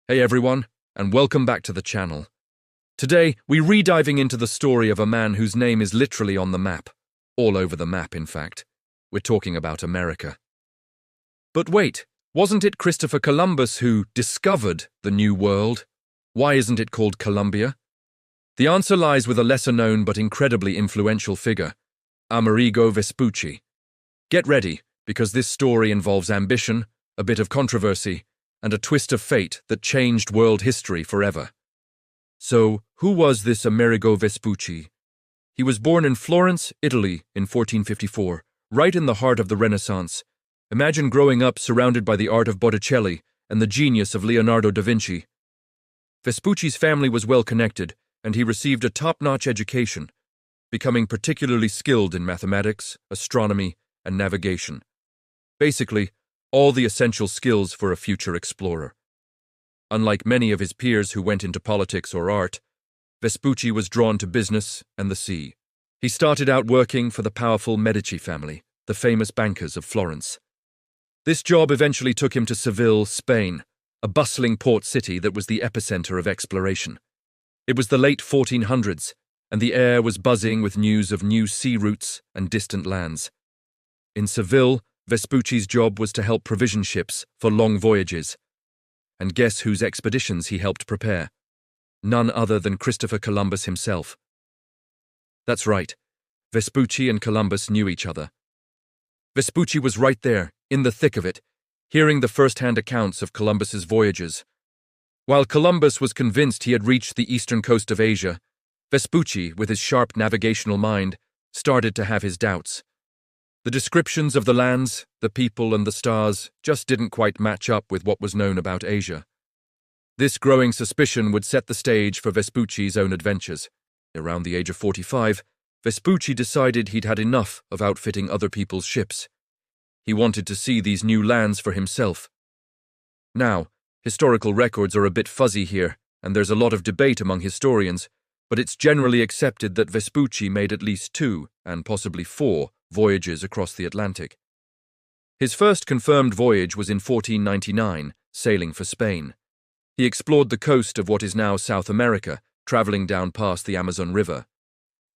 Hey everyone, and welcome back to the channel. Today, we're re-diving into the story of a man whose name is literally on the map. All over the map, in fact. We're talking about America. But wait, wasn't it Christopher Columbus who discovered the New World? Why isn't it called Columbia? The answer lies with a lesser-known but incredibly influential figure, Amerigo Vespucci. Get ready, because this story involves ambition, a bit of controversy, and a twist of fate that changed world history forever. So, who was this Amerigo Vespucci? He was born in Florence, Italy, in 1454, right in the heart of the Renaissance. Imagine growing up surrounded by the art of Botticelli and the genius of Leonardo da Vinci. Vespucci's family was well connected, and he received a top-notch education, becoming particularly skilled in mathematics, astronomy, and navigation. Basically, all the essential skills for a future explorer. Unlike many of his peers who went into politics or art, Vespucci was drawn to business and the sea. He started out working for the powerful Medici family, the famous bankers of Florence. This job eventually took him to Seville, Spain, a bustling port city that was the epicenter of exploration. It was the late 1400s, and the air was buzzing with news of new sea routes and distant lands. In Seville, Vespucci's job was to help provision ships for long voyages. And guess whose expeditions he helped prepare? None other than Christopher Columbus himself. That's right, Vespucci and Columbus knew each other. Vespucci was right there, in the thick of it, hearing the first-hand accounts of Columbus's voyages. While Columbus was convinced he had reached the eastern coast of Asia, Vespucci, with his sharp navigational mind, started to have his doubts. The descriptions of the lands, the people, and the stars just didn't quite match up with what was known about Asia. This growing suspicion would set the stage for Vespucci's own adventures. Around the age of 45, Vespucci decided he'd had enough of outfitting other people's ships. He wanted to see these new lands for himself. Now, historical records are a bit fuzzy here, and there's a lot of debate among historians, but it's generally accepted that Vespucci made at least 2, and possibly 4, voyages across the Atlantic. His first confirmed voyage was in 1499, sailing for Spain. He explored the coast of what is now South America, traveling down past the Amazon River.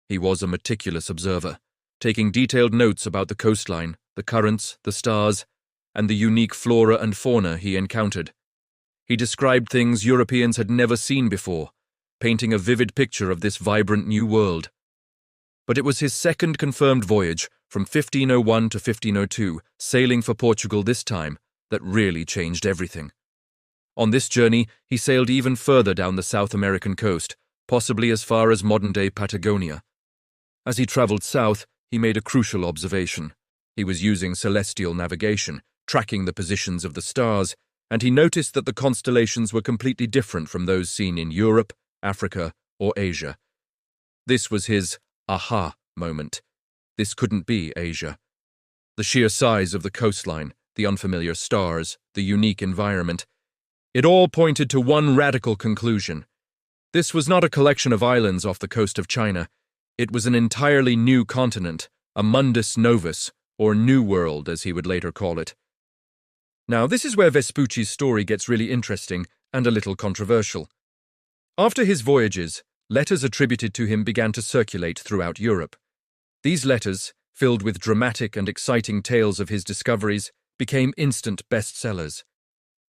He was a meticulous observer, taking detailed notes about the coastline, the currents, the stars, and the unique flora and fauna he encountered. He described things Europeans had never seen before, painting a vivid picture of this vibrant new world. But it was his second confirmed voyage, from 1501 to 1502, sailing for Portugal this time, that really changed everything. On this journey, he sailed even further down the South American coast, possibly as far as modern-day Patagonia. As he traveled south, he made a crucial observation. He was using celestial navigation, tracking the positions of the stars, and he noticed that the constellations were completely different from those seen in Europe, Africa, or Asia. This was his aha moment. This couldn't be Asia. The sheer size of the coastline, the unfamiliar stars, the unique environment, it all pointed to one radical conclusion. This was not a collection of islands off the coast of China. It was an entirely new continent, a mundus novus, or New World as he would later call it. Now, this is where Vespucci's story gets really interesting and a little controversial. After his voyages, letters attributed to him began to circulate throughout Europe. These letters, filled with dramatic and exciting tales of his discoveries, became instant bestsellers.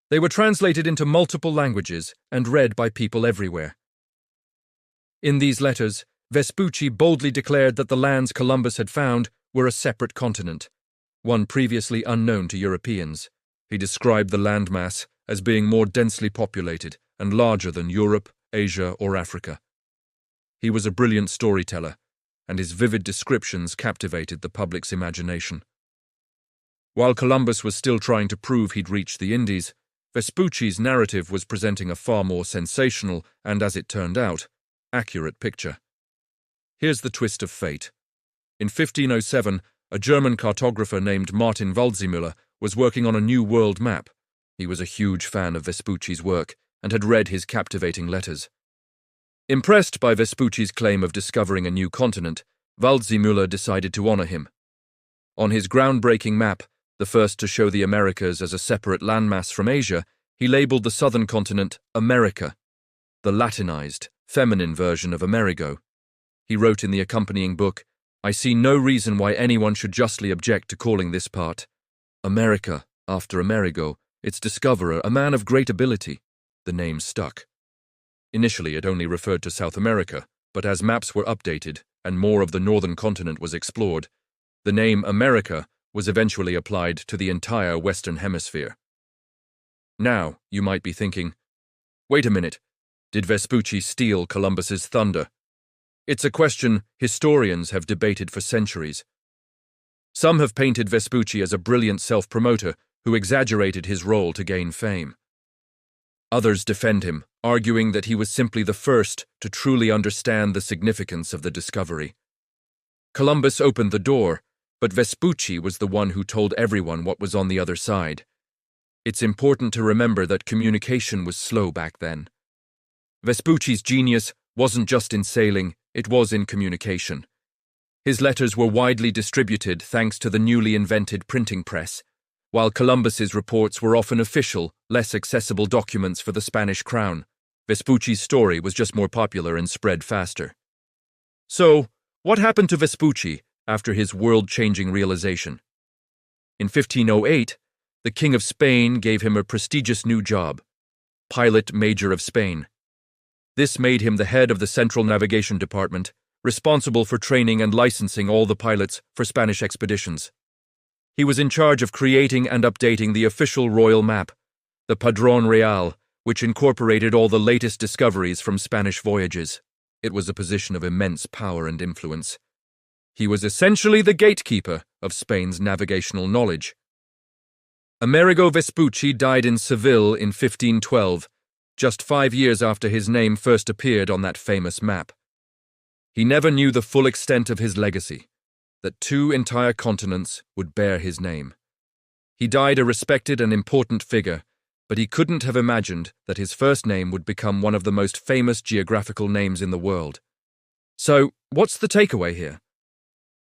They were translated into multiple languages and read by people everywhere. In these letters, Vespucci boldly declared that the lands Columbus had found were a separate continent, one previously unknown to Europeans. He described the landmass as being more densely populated and larger than Europe, Asia, or Africa. He was a brilliant storyteller, and his vivid descriptions captivated the public's imagination. While Columbus was still trying to prove he'd reached the Indies, Vespucci's narrative was presenting a far more sensational and, as it turned out, accurate picture. Here's the twist of fate. In 1507, a German cartographer named Martin Waldseemüller was working on a new world map. He was a huge fan of Vespucci's work and had read his captivating letters. Impressed by Vespucci's claim of discovering a new continent, Waldseemüller decided to honor him. On his groundbreaking map, the first to show the Americas as a separate landmass from Asia, he labeled the southern continent America, the Latinized, feminine version of Amerigo. He wrote in the accompanying book, "I see no reason why anyone should justly object to calling this part America after Amerigo, its discoverer, a man of great ability." The name stuck. Initially, it only referred to South America, but as maps were updated and more of the northern continent was explored, the name America was eventually applied to the entire Western Hemisphere. Now, you might be thinking, wait a minute, did Vespucci steal Columbus's thunder? It's a question historians have debated for centuries. Some have painted Vespucci as a brilliant self-promoter who exaggerated his role to gain fame. Others defend him, arguing that he was simply the first to truly understand the significance of the discovery. Columbus opened the door, but Vespucci was the one who told everyone what was on the other side. It's important to remember that communication was slow back then. Vespucci's genius wasn't just in sailing, it was in communication. His letters were widely distributed thanks to the newly invented printing press, while Columbus's reports were often official, less accessible documents for the Spanish crown. Vespucci's story was just more popular and spread faster. So, what happened to Vespucci after his world-changing realization? In 1508, the King of Spain gave him a prestigious new job, Pilot Major of Spain. This made him the head of the Central Navigation Department, responsible for training and licensing all the pilots for Spanish expeditions. He was in charge of creating and updating the official royal map, the Padrón Real, which incorporated all the latest discoveries from Spanish voyages. It was a position of immense power and influence. He was essentially the gatekeeper of Spain's navigational knowledge. Amerigo Vespucci died in Seville in 1512, just 5 years after his name first appeared on that famous map. He never knew the full extent of his legacy, that 2 entire continents would bear his name. He died a respected and important figure, but he couldn't have imagined that his first name would become one of the most famous geographical names in the world. So, what's the takeaway here?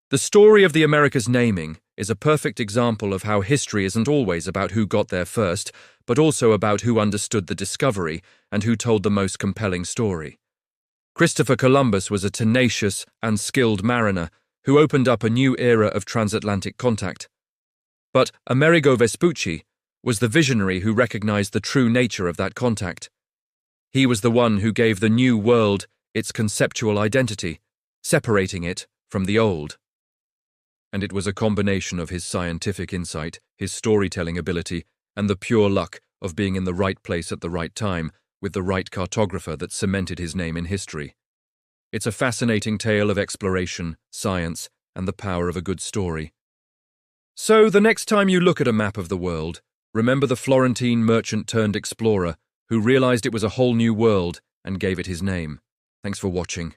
The story of the Americas naming is a perfect example of how history isn't always about who got there first, but also about who understood the discovery and who told the most compelling story. Christopher Columbus was a tenacious and skilled mariner who opened up a new era of transatlantic contact. But Amerigo Vespucci was the visionary who recognized the true nature of that contact. He was the one who gave the new world its conceptual identity, separating it from the old. And it was a combination of his scientific insight, his storytelling ability, and the pure luck of being in the right place at the right time with the right cartographer that cemented his name in history. It's a fascinating tale of exploration, science, and the power of a good story. So, the next time you look at a map of the world, remember the Florentine merchant-turned-explorer who realized it was a whole new world and gave it his name. Thanks for watching.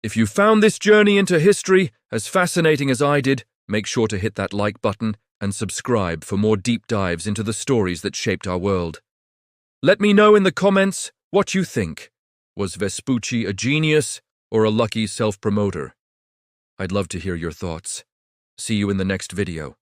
If you found this journey into history as fascinating as I did, make sure to hit that like button and subscribe for more deep dives into the stories that shaped our world. Let me know in the comments what you think. Was Vespucci a genius or a lucky self-promoter? I'd love to hear your thoughts. See you in the next video.